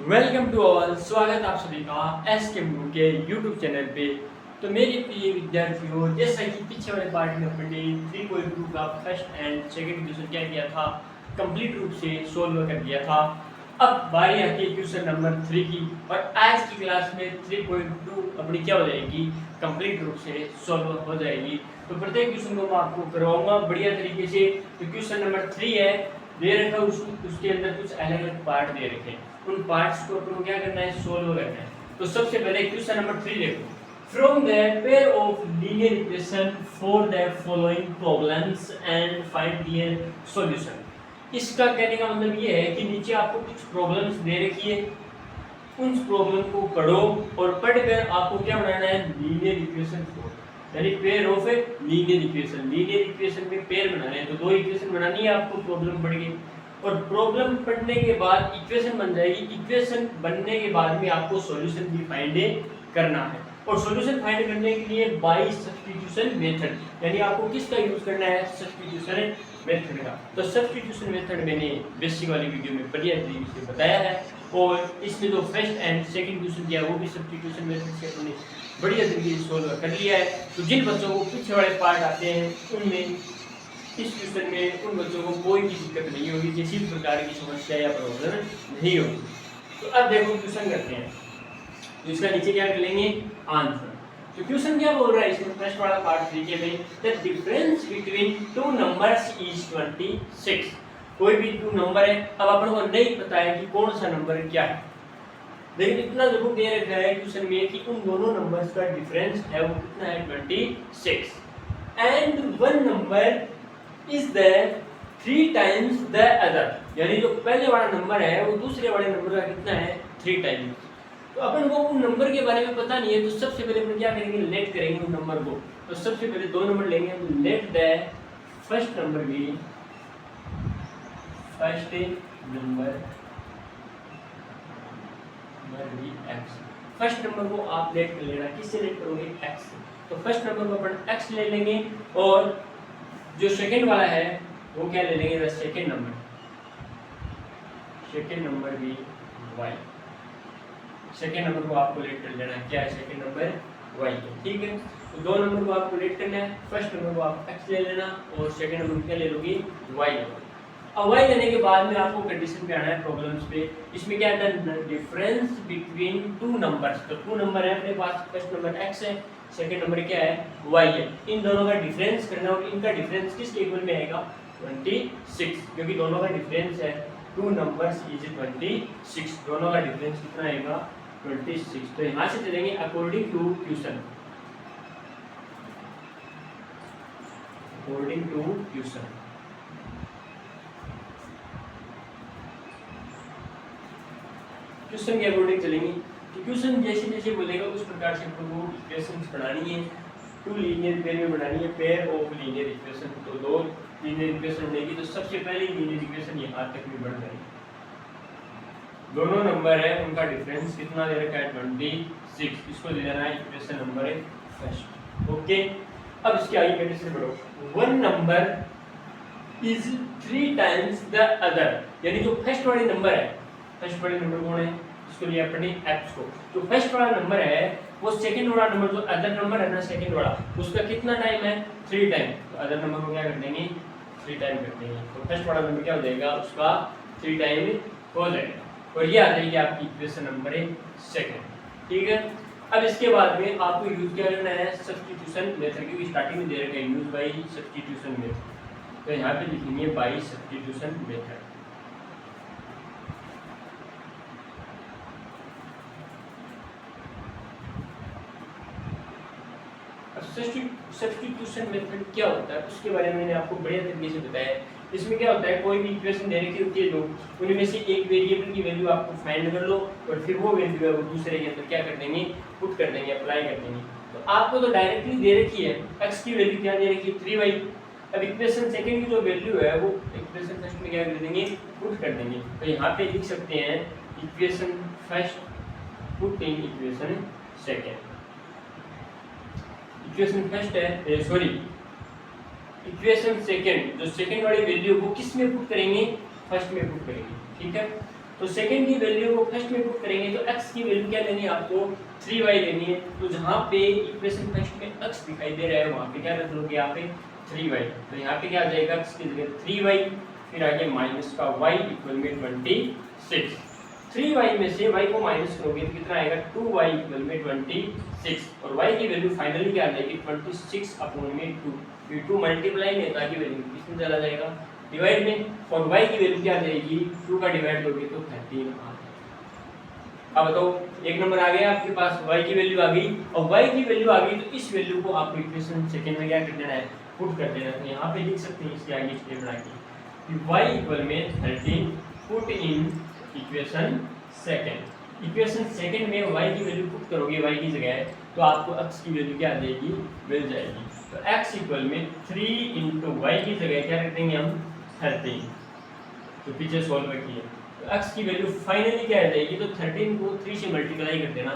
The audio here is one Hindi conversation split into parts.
Welcome to all. स्वागत आप सभी का एस के गुरु के यूट्यूब चैनल पे। तो मेरे प्रिय विद्यार्थियों, जैसा कि पीछे वाले पार्ट में अपने 3.2 का फर्स्ट एंड सेकंड क्वेश्चन क्या किया था, कंप्लीट रूप से सोल्व कर दिया था। अब बारी आती है क्वेश्चन नंबर 3 की, और आज की क्लास में 3.2 अपनी क्या हो जाएगी, कंप्लीट रूप से सोल्व हो जाएगी। तो प्रत्येक क्वेश्चन को मैं आपको करवाऊंगा बढ़िया तरीके से। तो क्वेश्चन नंबर 3 है, दे रखा उसके अंदर कुछ अलग अलग पार्ट दे रखे हैं, उन पार्ट्स को अपन को क्या करना है, सोल्व करना है। तो सबसे पहले क्वेश्चन नंबर 3 देखो, from the pair of linear equation for the following problems and find their solution. इसका कहने का मतलब ये है कि नीचे आपको कुछ प्रॉब्लम्स दे रखी है, उन प्रॉब्लम को पढ़ो और पढ़कर आपको क्या बनाना है, लीनियर इक्वेशन फॉर, यानी pair of a linear equation. Linear equation में पेयर बनाने हैं, तो दो इक्वेशन बनानी है आपको, प्रॉब्लम पढ़ के। और प्रॉब्लम पढ़ने के बाद इक्वेशन बन जाएगी, इक्वेशन बनने के बाद में आपको सॉल्यूशन भी फाइंड करना है। और सॉल्यूशन फाइंड करने के लिए बाय सब्स्टिट्यूशन मेथड, यानी आपको किसका यूज करना है, सब्स्टिट्यूशन मेथड का। तो सब्स्टिट्यूशन मेथड मैंने बेसिक वाली वीडियो में बढ़िया तरीके से बताया है, और इसमें जो फर्स्ट एंड सेकंड क्वेश्चन किया वो भी सब्स्टिट्यूशन मेथड से अपने बढ़िया तरीके से सोल्व कर लिया है। तो जिन बच्चों को पीछे वाले पार्ट आते हैं उनमें इस क्वेश्चन में उन बच्चों को कोई भी दिक्कत नहीं होगी, किसी भी प्रकार की समस्या या प्रॉब्लम नहीं होगी। तो अब देखो क्वेश्चन करते हैं, तो इसका नीचे क्या कर लेंगे, आंसर। तो क्वेश्चन क्या बोल रहा है इसमें, फर्स्ट वाला पार्ट देखिए भाई, the difference between two numbers is 26। कोई भी टू नंबर है, अब अपन को नहीं पता है कि कौन सा नंबर क्या है, लेकिन इतना जरूर दे रखा है क्वेश्चन में कि उन दोनों नंबर्स का डिफरेंस है वो कितना है, 26, and one number is the 3 times the other, यानी जो पहले वाला नंबर है वो दूसरे वाले नंबर का कितना है, 3 टाइम्स। तो अपन को उन नंबर के बारे में पता नहीं है, तो सबसे पहले अपन क्या करेंगे, लेट करेंगे उन नंबर को। तो सबसे पहले दो नंबर लेंगे, let the first number be, first number x। First number को आप लेट कर लेना, किससे लेट करोगे, x से। तो फर्स्ट नंबर को अपन x ले लेंगे, और जो सेकंड वाला है वो क्या ले लेंगे, सेकंड नंबर, सेकंड नंबर भी y। सेकंड नंबर को आपको लेट कर लेना है, क्या है, सेकंड नंबर y, ठीक है। तो दो नंबर को आपको लेट करना है, फर्स्ट नंबर को आप x ले लेना, और सेकंड नंबर क्या ले लोगे, y ले। अब y लेने के बाद में आपको कंडीशन पे आना है, प्रॉब्लम्स पे। इसमें क्या है, डिफरेंस बिटवीन टू नंबर्स। तो टू नंबर है अपने पास, फर्स्ट नंबर x है, सेकंड नंबर क्या है, y है। इन दोनों का डिफरेंस करना, और इनका डिफरेंस किस इक्वल में आएगा, 26, क्योंकि दोनों का डिफरेंस है, टू नंबर्स इज 26, दोनों का डिफरेंस कितना आएगा, 26। तो यहाँ से चलेंगे according to question, according to question. Question के अकॉर्डिंग चलेंगे, तो क्वेश्चन जैसे जैसे बोलेगा उस प्रकार से आपको इक्वेशंस बनानी है, टू लीनियर पेयर में बनानी है, पेयर ऑफ लीनियर इक्वेशन। तो दो लीनियर इक्वेशन बनेगी, तो सबसे पहले लीनियर इक्वेशन यहाँ तक भी बढ़ जाएगी, दोनों नंबर है उनका डिफरेंस कितना दे रखा है, 26, इसको दे देना है इक्वेशन नंबर फर्स्ट, ओके। अब इसके आगे कंडीशन बढ़ो, one number is 3 times the other, यानी जो फर्स्ट वाली नंबर है, फर्स्ट वाले नंबर कौन है, इसको लिया अपने x को। जो फर्स्ट वाला नंबर है वो सेकंड वाला नंबर, जो अदर नंबर है ना सेकंड वाला, उसका कितना टाइम है, 3 टाइम। तो अदर नंबर को क्या कर देंगे, 3 टाइम कर देंगे। तो फर्स्ट वाला नंबर क्या हो जाएगा, उसका 3 टाइम हो जाएगा, और ये आ जाएगी आपकी इक्वेशन नंबर सेकंड, ठीक है। अब इसके बाद में आपको यूज क्या करना है, सब्स्टिट्यूशन मेथड, क्योंकि स्टार्टिंग में दे रखा है यूज बाय सब्स्टिट्यूशन मेथड। तो यहाँ पे लिखेंगे by substitution method. Substitution method क्या होता है उसके बारे में मैंने आपको बढ़िया तरीके से बताया। इसमें क्या होता है, कोई भी इक्वेशन दे रखी होती है दो, उनमें से एक वेरिएबल की वैल्यू आपको फाइंड कर लो, और फिर वो वैल्यू है वो दूसरे के अंदर क्या कर देंगे, पुट कर देंगे, अप्लाई कर देंगे। तो आपको तो डायरेक्टली दे रखी है, x की वैल्यू क्या दे रखी है, 3y। अब इक्वेशन सेकंड की जो वैल्यू है वो इक्वेशन फर्स्ट में क्या कर देंगे, पुट कर देंगे। तो यहाँ पे लिख सकते हैं equation first putting equation second. Equation first है, सॉरी इक्वेशन सेकंड, जो सेकंड वाली वैल्यू वो किस में पुट करेंगे, फर्स्ट में पुट करेंगे, ठीक है। तो सेकंड की वैल्यू को फर्स्ट में पुट करेंगे तो x की वैल्यू क्या लेनी है आपको 3y लेनी है। तो जहाँ पे इक्वेशन फर्स्ट में x दिखाई दे रहा है वहाँ पे क्या रख लोगे यहाँ पे 3y। तो यहाँ पे क्या आ जाएगा x की जगह 3y, फिर आगे माइनस का y इक्वल में 26। 3y में से y को माइनस करोगे तो कितना आएगा 2y इक्वल में 26 और y की वैल्यू फाइनली क्या आ जाएगी 26 अपॉन में 2। ये 2 मल्टीप्लाई में ताकि वैल्यू किसमें चला जाएगा डिवाइड में, और y की वैल्यू क्या आ जाएगी 2 का डिवाइड दोगे तो 13 आ जाएगा। अब बताओ एक नंबर आ गया आपके पास, y की वैल्यू आ गई और y की वैल्यू आ गई तो इस वैल्यू को आपको इक्वेशन सेकंड में क्या कर देना है पुट कर देना है। तो यहाँ पे लिख सकते हैं इसके आगे स्टेप बना के y इक्वल में 13 put in equation second. Equation second में y की वैल्यू पुट करोगे y की जगह तो आपको x की वैल्यू क्या आ जाएगी मिल जाएगी। तो x इक्वल में 3 इंटू y की जगह क्या रख देंगे हम 13, तो पीछे सॉल्व किया तो x की वैल्यू फाइनली क्या आ जाएगी तो 13 को 3 से मल्टीप्लाई कर देना,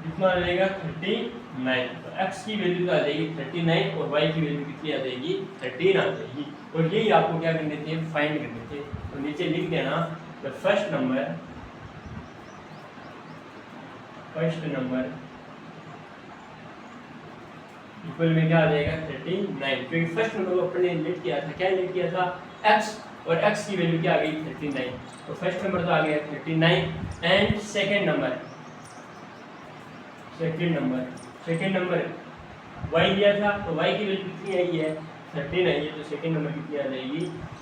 कितना आ जाएगा 39। तो x की वैल्यू आ जाएगी 39 और y की वैल्यू कितनी आ जाएगी 13 आ जाएगी। और यही आपको क्या करने थे फाइंड करने थे। तो नीचे लिख देना द फर्स्ट नंबर इक्वल में क्या आ जाएगा 39, क्योंकि फर्स्ट नंबर को अपने लेट किया था, क्या लेट किया था x, और x की वैल्यू क्या आ गई 39। तो फर्स्ट नंबर तो आ गया 39 एंड सेकंड नंबर y दिया था तो y की वैल्यू कितनी आई है 13 आई है, तो सेकंड नंबर कितनी आ जाएगी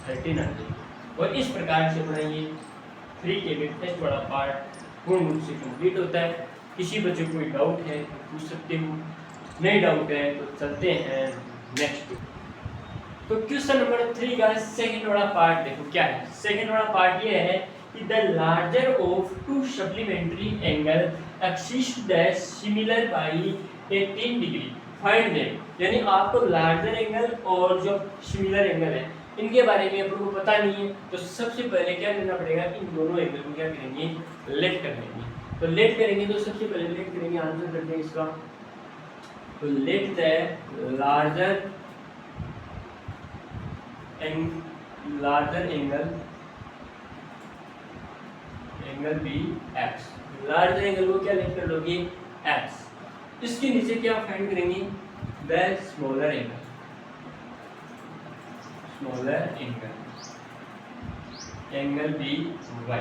13 आ जाएगी। और इस प्रकार से अपना ये 3 के में टेस्ट वाला पार्ट पूर्ण रूप से कंप्लीट होता है। किसी बच्चे को कोई डाउट है तो पूछ सकते हो, नहीं डाउट है तो चलते हैं नेक्स्ट। तो क्वेश्चन नंबर 3 का सेकंड वाला पार्ट देखो क्या है। सेकंड वाला पार्ट ये है कि the larger of to supplementary angle exist that similar by 18 degree find them. यानी आपको लार्जर एंगल और जो सिमिलर एंगल है इनके बारे में अपन को पता नहीं है, तो सबसे पहले क्या करना पड़ेगा इन दोनों एंगल को क्या करेंगे लेट कर लेंगे। तो लेट करेंगे तो सबसे पहले लेट करेंगे, आंसर करते हैं इसका। तो let the larger angle be x. Larger angle को क्या लेट कर लोगे एक्स। इसके नीचे क्या फाइंड करेंगे the smaller angle be y.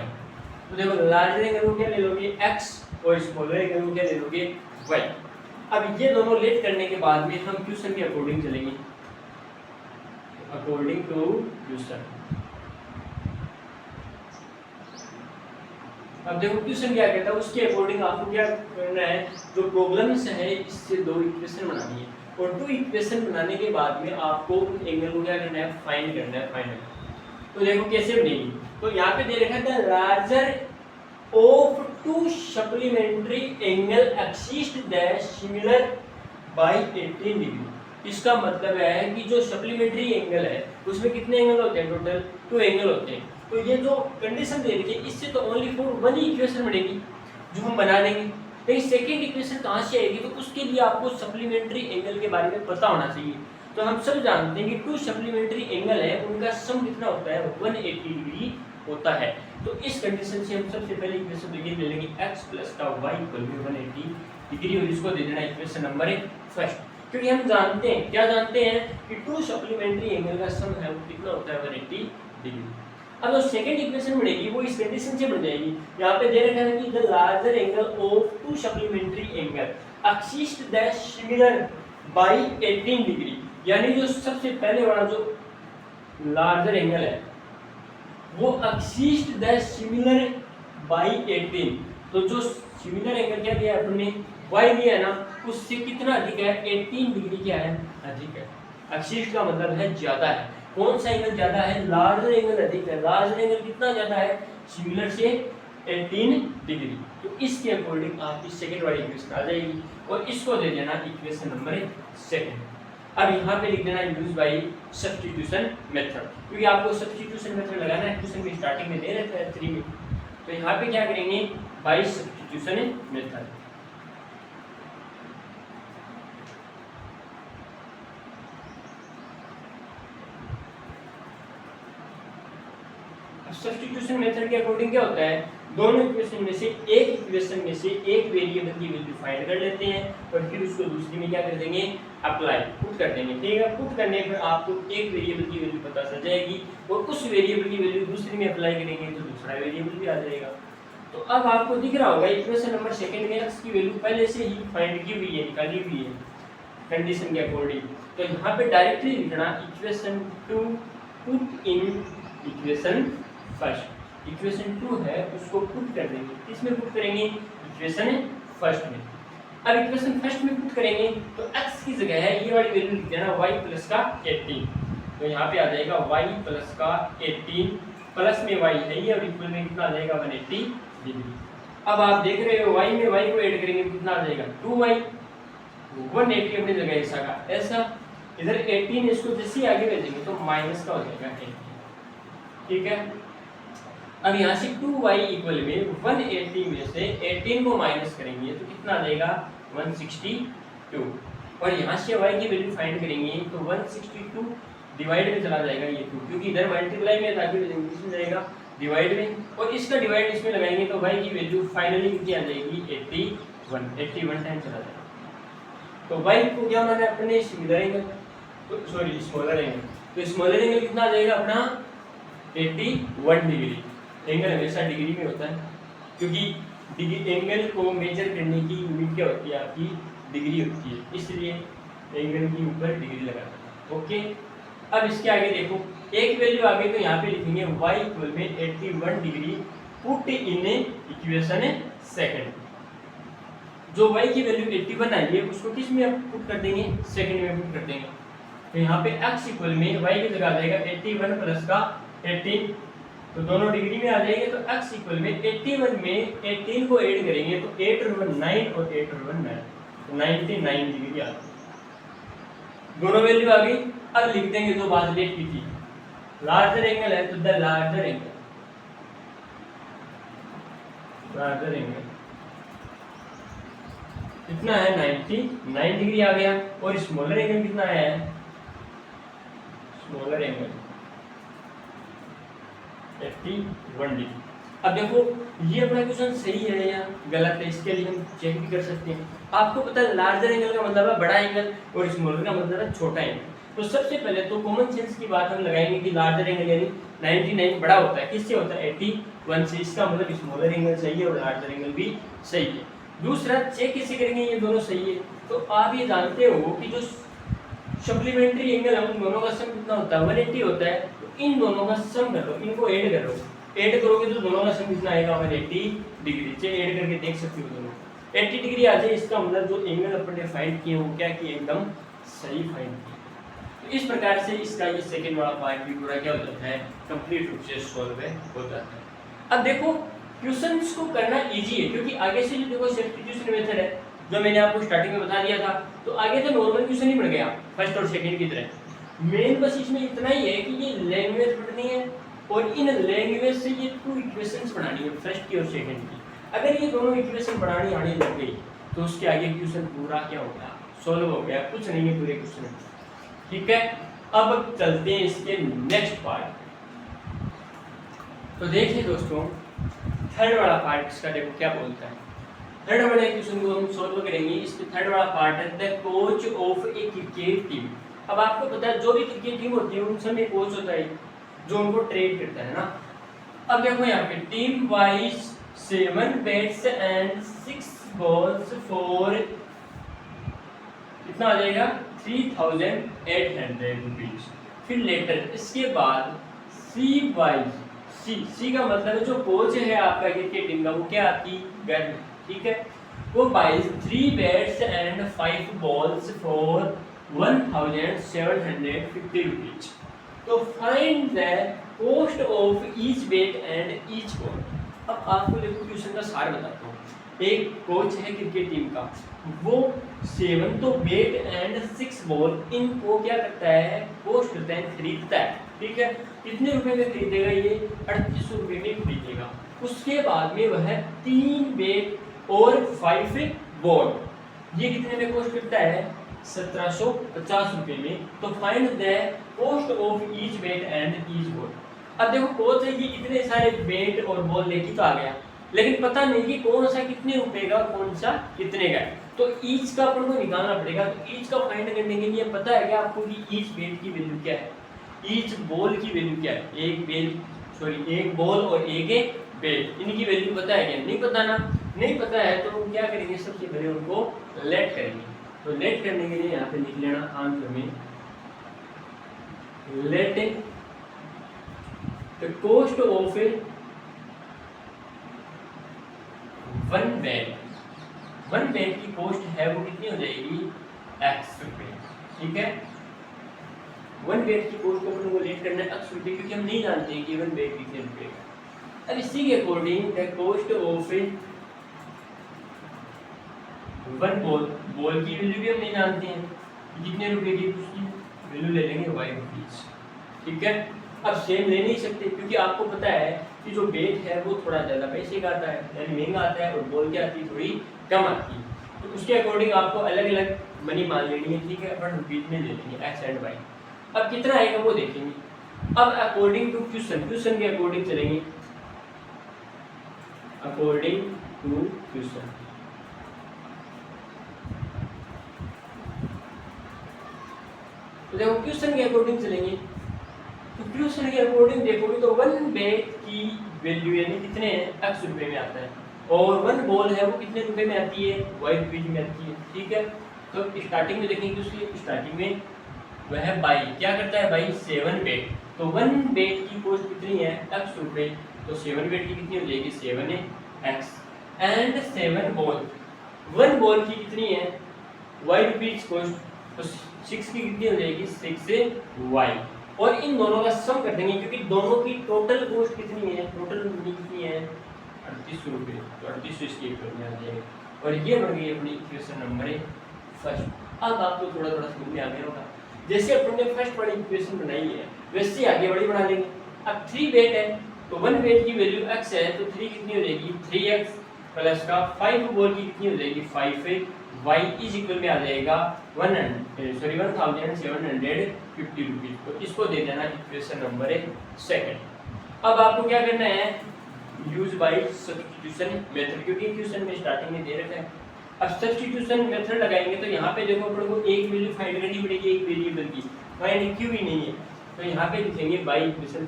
तो देखो लार्जर एंगल को क्या ले लोगे x और स्मॉलर एंगल को क्या ले लोगे y। अब ये दोनों लेट करने के बाद में हम क्वेश्चन के अकॉर्डिंग चलेंगे, अकॉर्डिंग टू क्वेश्चन। अब देखो क्वेश्चन क्या कहता है उसके अकॉर्डिंग आपको क्या करना है, जो प्रॉब्लम्स है इससे दो इक्वेशन बनानी है और दो इक्वेशन बनाने के बाद में आपको उन एंगल को क्या करना है फाइंड करना है फाइनल। तो देखो कैसे बनेगी। तो यहाँ पे दे रखा है larger of to supplementary angle exist that similar by 18 degree. इसका मतलब है कि जो सप्लीमेंट्री एंगल है उसमें कितने एंगल होते हैं टोटल 2 एंगल होते हैं। तो ये जो कंडीशन दे रखी है इससे तो only for one he equation बनेगी जो हम बना देंगे, लेकिन सेकंड इक्वेशन कहाँ से आएगी तो उसके लिए आपको सप्लीमेंट्री एंगल के बारे में पता होना चाहिए। तो हम सब जानते हैं कि 2 सप्लीमेंट्री एंगल है उनका सम कितना होता है 180 डिग्री होता है। तो इस कंडीशन से हम सबसे पहले इक्वेशन ले लेंगे x + y = 180 डिग्री और इसको दे देना इक्वेशन नंबर 1, क्योंकि हम जानते हैं क्या जानते हैं कि 2 सप्लीमेंट्री एंगल का सम है वो कितना होता है 180 डिग्री। अब जो सेकंड इक्वेशन बनेगी वो इस कंडीशन से बन जाएगी। यहाँ पे दे रखा है कि the larger angle of 2 supplementary angle exist that similar by 18 degree. यानी जो सबसे पहले वाला जो लार्जर एंगल है वो एक्सिस्ट दैट सिमिलर बाय 18। तो जो सिमिलर एंगल क्या दिया अपने y दिया है ना उससे कितना अधिक है 18 डिग्री क्या है अधिक है। एक्सिस्ट का मतलब है ज्यादा है। कौन सा एंगल ज्यादा है लार्जर एंगल अधिक है। लार्जर एंगल कितना ज्यादा है सिमिलर से 18 डिग्री। तो इसके अकॉर्डिंग आपकी सेकंड वाली इक्वेशन आ जाएगी और इसको दे देना इक्वेशन नंबर 2। अब यहाँ पे लिख देना यूज बाय सब्स्टिट्यूशन मेथड, क्योंकि आपको सब्स्टिट्यूशन मेथड लगाना है क्वेश्चन में स्टार्टिंग में दे रहता है 3 में। तो यहाँ पे क्या करेंगे by substitution method. Substitution substitution method के अकॉर्डिंग क्या होता है, दोनों इक्वेशन में से एक वेरिएबल की वैल्यू फाइंड कर लेते हैं और फिर उसको दूसरी में क्या कर देंगे, अप्लाई पुट कर देंगे। ठीक है, पुट करने पर आपको एक वेरिएबल की वैल्यू पता चल जाएगी और उस वेरिएबल की वैल्यू दूसरी में अप्लाई करेंगे तो दूसरा वेरिएबल भी आ जाएगा। तो अब आपको दिख रहा होगा इक्वेशन नंबर सेकंड में x की वैल्यू पहले से ही फाइंड की हुई है, निकाली हुई है कंडीशन के अकॉर्डिंग। तो यहाँ पे डायरेक्टली लिखना equation 2 put in equation first. Equation 2 है उसको पुट कर देंगे, किसमें पुट करेंगे, इक्वेशन फर्स्ट में। अब इक्वेशन फर्स्ट में पुट करेंगे तो x की जगह है ये वाली वैल्यू लिख देना y प्लस का 18। तो यहाँ पे आ जाएगा y प्लस का 18 प्लस में y है ये और इक्वल में कितना आ जाएगा 180 डिग्री। अब आप देख रहे हो y में y को ऐड करेंगे कितना आ जाएगा 2y, 180 अपनी जगह ऐसा का ऐसा, इधर 18 इसको जैसे आगे भेजेंगे तो माइनस का हो जाएगा 18। ठीक है, अब यहाँ से 2y इक्वल में 180 में से 18 को माइनस करेंगे तो कितना आ जाएगा 162 और यहाँ से y की वैल्यू फाइंड करेंगे तो 162 डिवाइड में चला जाएगा ये 2, क्योंकि इधर मल्टीप्लाई में था कि इसमें जाएगा डिवाइड में और इसका डिवाइड इसमें लगाएंगे तो y की वैल्यू फाइनली कितनी आ जाएगी 81 टाइम चला जाएगा। तो y को क्या माना अपने स्मॉलर एंगल, तो स्मॉलर एंगल कितना आ जाएगा अपना 81 डिग्री। एंगल हमेशा डिग्री में होता है क्योंकि एंगल को मेजर करने की यूनिट क्या होती है आपकी डिग्री होती है, इसलिए एंगल के ऊपर डिग्री लगाना है। ओके, अब इसके आगे देखो एक वैल्यू आगे तो यहाँ पे लिखेंगे y इक्वल में 81 degree put in equation second. जो y की वैल्यू 81 आई है उसको किस में पुट कर देंगे, सेकंड में पुट कर देंगे। तो यहाँ पे x इक्वल में y की जगह आ जाएगा 81 प्लस का 18, तो दोनों डिग्री में आ जाएंगे। तो x इक्वल में 81 में 18 को ऐड करेंगे तो 8 और 1 9 और 8 और 1 9, तो 99 डिग्री आ गई। दोनों वैल्यू आ गई। अब लिख देंगे जो बात लेट की थी, लार्जर एंगल है तो द लार्जर एंगल कितना है 99 डिग्री आ गया और स्मॉलर एंगल कितना है, स्मॉलर एंगल 81 डिग्री। अब देखो ये अपना क्वेश्चन सही है या गलत है, इसके लिए हम चेक भी कर सकते हैं। आपको पता है लार्जर एंगल का मतलब है बड़ा एंगल और स्मॉलर का मतलब है छोटा एंगल। तो सबसे पहले तो कॉमन सेंस की बात हम लगाएंगे कि लार्जर एंगल यानी 99 बड़ा होता है, किससे होता है 81 से, इसका मतलब स्मॉलर एंगल सही है और लार्जर एंगल भी सही है। दूसरा चेक कैसे करेंगे ये दोनों सही है, तो आप ये जानते हो कि जो सप्लीमेंट्री एंगल है उन दोनों का सम कितना होता है 180 होता है। तो इन दोनों का सम करो, इनको ऐड करो, ऐड करोगे तो दोनों का सम कितना आएगा 180 डिग्री। से ऐड करके देख सकते हो दोनों 80 डिग्री आ जाए, इसका मतलब जो एंगल अपन ने फाइंड किए वो क्या किए एकदम सही फाइंड किए। तो इस प्रकार से इसका ये सेकंड वाला पार्ट भी पूरा क्या हो जाता है कंप्लीट रूप से सॉल्व हो जाता है। अब देखो क्वेश्चंस को करना इजी है क्योंकि आगे से जो देखो सब्स्टिट्यूशन मेथड है जो मैंने आपको स्टार्टिंग में बता दिया था, तो आगे तो नॉर्मल क्वेश्चन ही पड़ गया फर्स्ट और सेकंड की तरह। मेन बस इसमें इतना ही है कि ये लैंग्वेज पढ़नी है और इन लैंग्वेज से ये 2 इक्वेशंस बनानी है फर्स्ट की और सेकंड की। अगर ये दोनों इक्वेशन बनानी आने लग गई तो उसके आगे क्वेश्चन पूरा क्या हो गया सॉल्व हो गया, कुछ नहीं है पूरे क्वेश्चन। ठीक है, अब चलते हैं इसके नेक्स्ट पार्ट। तो देखिए दोस्तों थर्ड वाला पार्ट इसका देखो क्या बोलता है। थर्ड वाले क्वेश्चन को हम सॉल्व करेंगे। इसके थर्ड वाला पार्ट है the coach of A cricket team. अब आपको पता है जो भी क्रिकेट टीम होती है उन सब में कोच होता है जो उनको ट्रेन करता है ना। अब देखो यहाँ पे team wise 7 bats and 6 balls for कितना आ जाएगा 3800 रुपीज। फिर लेटर इसके बाद सी वाइज सी का मतलब है जो कोच है आपका क्रिकेट टीम का वो क्या आपकी गर्ल, ठीक है, वो buys 3 bats and 5 balls for 1750 rupees. तो find the cost of each bat and each ball. अब आपको देखो क्वेश्चन का सार बताता हूँ। एक कोच है क्रिकेट टीम का, वो 7 तो बैट एंड 6 बॉल इनको क्या करता है कॉस्ट करता है खरीदता है, ठीक है। कितने रुपए में खरीदेगा ये 3800 रुपए में खरीदेगा। उसके बाद में वह 3 बैट और 5 बॉल ये कितने में कॉस्ट करता है 1750 रुपए में। तो find the cost of each bat and each ball. अब देखो कोच है, ये इतने सारे बेट और बॉल लेके तो आ गया, लेकिन पता नहीं कि कौन सा कितने रुपए का, कौन सा कितने का है। तो ईच का अपन को निकालना पड़ेगा। तो ईच का फाइंड करने के लिए पता है क्या आपको कि ईच बेट की वैल्यू क्या है, ईच बॉल की वैल्यू क्या है। एक बॉल और एक बेट, इनकी वैल्यू पता है क्या? नहीं पता ना। नहीं पता है तो क्या करेंगे, सबसे पहले उनको लेट करेंगे। तो लेट करने के लिए यहाँ पे लिख लेना आंसर में let the cost of one bat की कॉस्ट है वो कितनी हो जाएगी, x रुपए। ठीक है, वन बेट की कॉस्ट को अपन को लेट करना है x रुपए, क्योंकि हम नहीं जानते हैं कि वन बेट कितने रुपए का। अब इसी के according the cost of one ball की वैल्यू भी हम नहीं जानते हैं कितने रुपए की, उसकी वैल्यू ले लेंगे y रुपीज। ठीक है, अब सेम ले नहीं सकते क्योंकि आपको पता है कि जो बेट है वो थोड़ा ज़्यादा पैसे का आता है, यानी महंगा आता है, और बॉल क्या आती है, थोड़ी कम आती है। तो उसके अकॉर्डिंग आपको अलग अलग मनी मान लेनी है। ठीक है, अपन रुपीज में ले लेंगे एक्स एंड वाई। अब कितना आएगा वो देखेंगे। अब अकॉर्डिंग टू क्वेश्चन के अकॉर्डिंग चलेंगे, अकॉर्डिंग टू क्वेश्चन। तो देखो क्वेश्चन के अकॉर्डिंग चलेंगे, तो क्वेश्चन के अकॉर्डिंग देखोगे तो वन बेट की वैल्यू यानी कितने हैं, x रुपए में आता है, और वन बॉल है वो कितने रुपए में आती है, y रुपीज में आती है। ठीक है, तो स्टार्टिंग में देखेंगे उसकी स्टार्टिंग में वह बाई क्या करता है, बाई 7 बेट। तो वन बेट की कॉस्ट कितनी है, x रुपए, तो 7 बेट की कितनी हो जाएगी, 7x and 7 ball, one ball की कितनी है, y रुपीज कॉस्ट, तो 6 की कितनी हो जाएगी, 6y। और इन दोनों का सम कर देंगे क्योंकि दोनों की टोटल कॉस्ट कितनी है, टोटल मनी कितनी है, 38 रुपये। तो 38 इसकी इक्वल में आ जाएगा, और ये बन गई अपनी इक्वेशन नंबर फर्स्ट। अब आपको थोड़ा थोड़ा समझ में आ गया होगा, जैसे अपन ने फर्स्ट वाली इक्वेशन बनाई है वैसे आगे वाली बना लेंगे। अब 3 बेट है तो वन बेट की वैल्यू x है, तो 3 कितनी हो जाएगी, 3x प्लस का 5 बॉल की कितनी हो जाएगी, 5y इज इक्वल में आ जाएगा 1750 रुपीज। तो इसको दे देना इक्वेशन नंबर सेकंड। अब आपको क्या करना है, यूज बाय सब्स्टिट्यूशन मेथड, क्योंकि इक्वेशन में स्टार्टिंग में दे रखा है। अब सब्स्टिट्यूशन मेथड लगाएंगे तो यहाँ पे देखो अपन को एक वैल्यू फाइंड करनी पड़ेगी, एक वेरिएबल की, फाइंड क्यों भी नहीं है, तो यहाँ पे लिखेंगे बाय इक्वेशन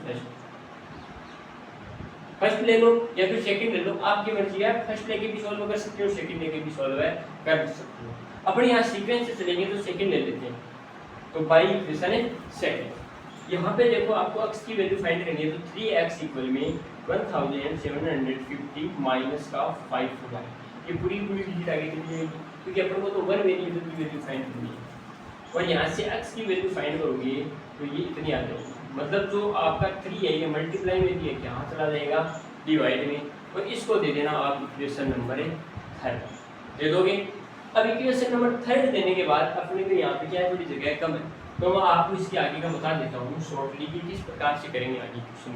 फर्स्ट ले लो या फिर सेकंड ले लो, आपकी मर्जी है, फर्स्ट लेके भी सॉल्व कर सकते हो, सेकंड लेके भी सॉल्व कर सकते हो। अपन यहाँ सीक्वेंस से चलेंगे तो सेकंड ले लेते हैं, तो बाई इक्वेशन है सेकंड। यहाँ पे देखो आपको x की वैल्यू फाइंड करनी है, तो 3x इक्वल में 1750 माइनस का 5y, ये पूरी डिजिट आगे चली जाएगी क्योंकि अपन को तो वन वेरिएबल की वैल्यू फाइंड करनी है, और यहाँ से x की वैल्यू फाइंड करोगे तो ये इतनी आ जाएगी। मतलब जो आपका 3 है ये मल्टीप्लाई में दिया क्या चला जाएगा, डिवाइड में, और इसको दे देना आप इक्वेशन नंबर 3 दे दोगे। अब इक्वेशन नंबर 3 देने के बाद अपने को यहाँ पे क्या है, थोड़ी जगह कम है, तो मैं आपको इसके आगे का बता देता हूँ शॉर्टली कि किस प्रकार से करेंगे आगे क्वेश्चन।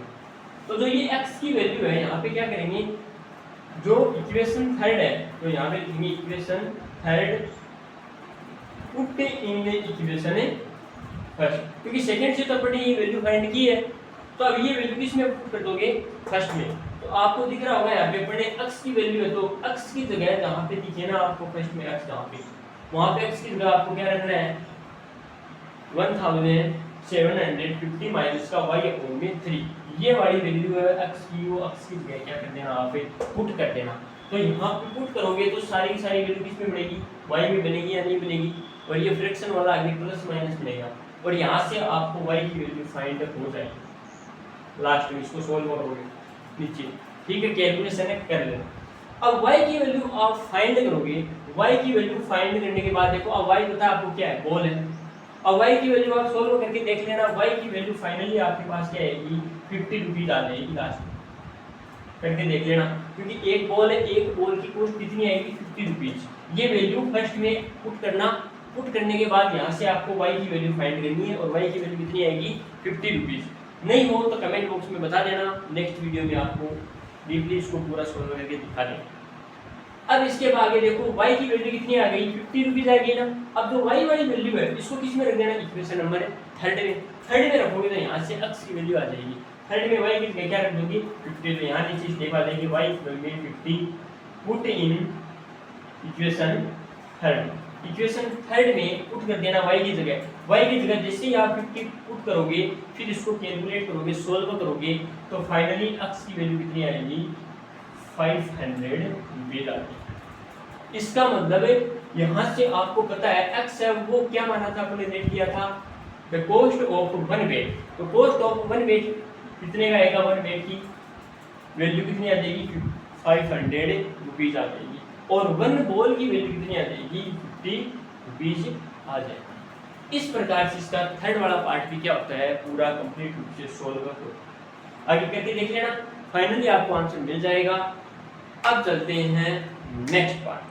तो जो ये x की वैल्यू है यहाँ पे क्या करेंगे, जो इक्वेशन 3 है तो यहाँ पे लिखेंगे equation 3 put in the equation first, क्योंकि सेकंड से तो अपने ये वैल्यू फाइंड की है, तो अब ये वैल्यू किस में पुट कर दोगे, फर्स्ट में। तो आपको दिख रहा होगा यहाँ पे अपने x की वैल्यू है, तो x की जगह जहाँ पे दिखे ना आपको फर्स्ट में x, जहाँ पे वहाँ पे x की जगह आपको क्या रखना है, 1750 माइनस का y अपॉन में 3, ये वाली वैल्यू है x की, वो x की जगह क्या कर देना, यहाँ पे पुट कर देना। तो यहाँ पे पुट करोगे तो सारी की सारी वैल्यू किस में बनेगी, y में बनेगी या नहीं बनेगी, और ये फ्रैक्शन वाला आगे प्लस माइनस बनेगा, और यहाँ से आपको y की वैल्यू फाइंड हो जाएगी लास्ट में। इसको सोल्व करोगे नीचे, ठीक है, कैलकुलेशन कर लेना। अब y की वैल्यू आप फाइंड करोगे, y की वैल्यू फाइंड करने के बाद देखो अब y पता है आपको क्या है, बॉल है। अब y की वैल्यू आप सोल्व करके देख लेना, y की वैल्यू फाइनली आपके पास क्या आएगी, 50 रुपीज आ जाएगी लास्ट में, करके देख लेना, क्योंकि एक बॉल है, एक बॉल की कॉस्ट कितनी आएगी, 50 रुपीज। ये वैल्यू फर्स्ट में पुट करना, पुट करने के बाद यहाँ से आपको y की वैल्यू फाइंड करनी है, और y की वैल्यू कितनी आएगी, 50 रुपीज। नहीं हो तो कमेंट बॉक्स में बता देना, नेक्स्ट वीडियो में आपको डीपली इसको पूरा सोल्व करके दिखा देंगे। अब इसके आगे देखो y की वैल्यू कितनी आ गई, 50 रुपीज आ गई ना। अब जो y वाली वैल्यू है इसको किस में रख देना, इक्वेशन नंबर 3 में, 3 में रखोगे तो यहाँ से x की वैल्यू आ जाएगी थर्ड में y की जगह क्या रख दोगे 50, तो यहाँ नीचे लिखवा देंगे y इक्वल में 50, put in equation third. Equation third में पुट कर देना y की जगह जैसे ही आप 50 पुट करोगे फिर इसको कैलकुलेट करोगे, सोल्व करोगे, तो फाइनली x की वैल्यू कितनी आएगी 500 रुपीज आएगी। इसका मतलब है यहाँ से आपको पता है x है वो क्या माना था, आपने रेट किया था the cost of one weight. तो कॉस्ट ऑफ वन वेट कितने का आएगा, वन वेट की वैल्यू कितनी आ जाएगी 500 रुपीज आ जाएगी, और वन बॉल की वैल्यू कितनी आ जाएगी 50 रुपीज आ जाएगी। इस प्रकार से इसका थर्ड वाला पार्ट भी क्या होता है पूरा कंप्लीट रूप से सोल्व हो। आगे करके देख लेना, फाइनली आपको आंसर मिल जाएगा। अब चलते हैं नेक्स्ट पार्ट।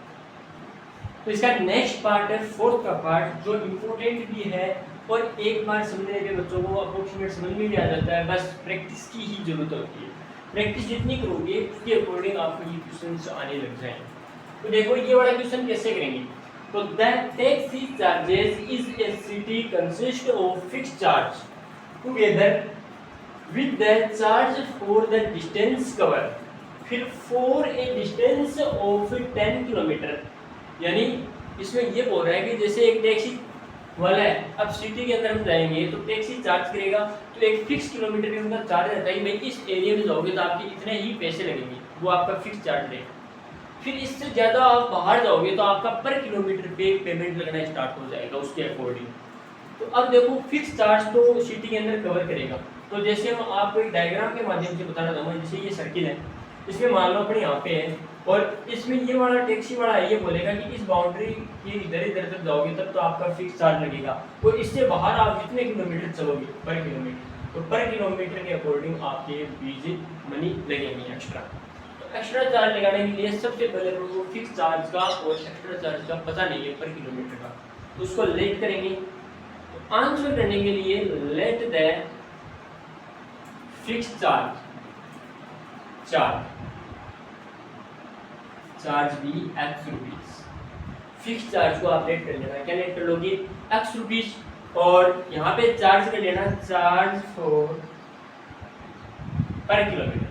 तो इसका नेक्स्ट पार्ट है फोर्थ का पार्ट, जो इम्पोर्टेंट भी है और एक बार समझने पे बच्चों को अप्रोक्सीमेट समझ में भी आ जाता है, बस प्रैक्टिस की ही जरूरत होती है। प्रैक्टिस जितनी करोगे उसके अकॉर्डिंग आपको ये क्वेश्चंस आने लग जाएंगे। तो देखो ये वाला क्वेश्चन कैसे करेंगे, तो that taxi charges is a city consist of fixed charge together with the charge for the distance cover, फिर for a distance of 10 kilometre. यानी इसमें ये बोल रहा है कि जैसे एक टैक्सी वाला है, अब सिटी के अंदर हम जाएंगे तो टैक्सी चार्ज करेगा, तो एक फिक्स किलोमीटर के अंदर चार्ज रहता है, भाई इस एरिया में जाओगे तो आपके इतने ही पैसे लगेंगे, वो आपका फिक्स चार्ज रहेगा। फिर इससे ज़्यादा आप बाहर जाओगे तो आपका पर किलोमीटर पे पेमेंट लगना स्टार्ट हो जाएगा उसके अकॉर्डिंग। तो अब देखो फिक्स चार्ज तो सिटी के अंदर कवर करेगा, तो जैसे हम आपको एक डायग्राम के माध्यम से बताना चाहूँगा, जैसे ये सर्किल है, इसमें मान लो अपने यहाँ पे है और इसमें ये वाला टैक्सी वाला है, ये बोलेगा कि इस बाउंड्री के इधर तक जाओगे तब तो आपका फिक्स चार्ज लगेगा, और इससे बाहर आप जितने किलोमीटर चलोगे पर किलोमीटर, तो पर किलोमीटर के अकॉर्डिंग आपके बीज मनी लगेंगे एक्स्ट्रा। तो एक्स्ट्रा चार्ज लगाने के लिए सबसे पहले आपको फिक्स चार्ज का और एक्स्ट्रा चार्ज का पता नहीं है पर किलोमीटर का, तो उसको लेट करेंगे। तो आंसर करने के लिए लेट द फिक्स चार्ज भी x रुपीज। फिक्स चार्ज को आप लेट कर लेना, क्या लेट कर लोगे x रुपीज, और यहाँ पे चार्ज कर लेना चार्ज फॉर पर किलोमीटर,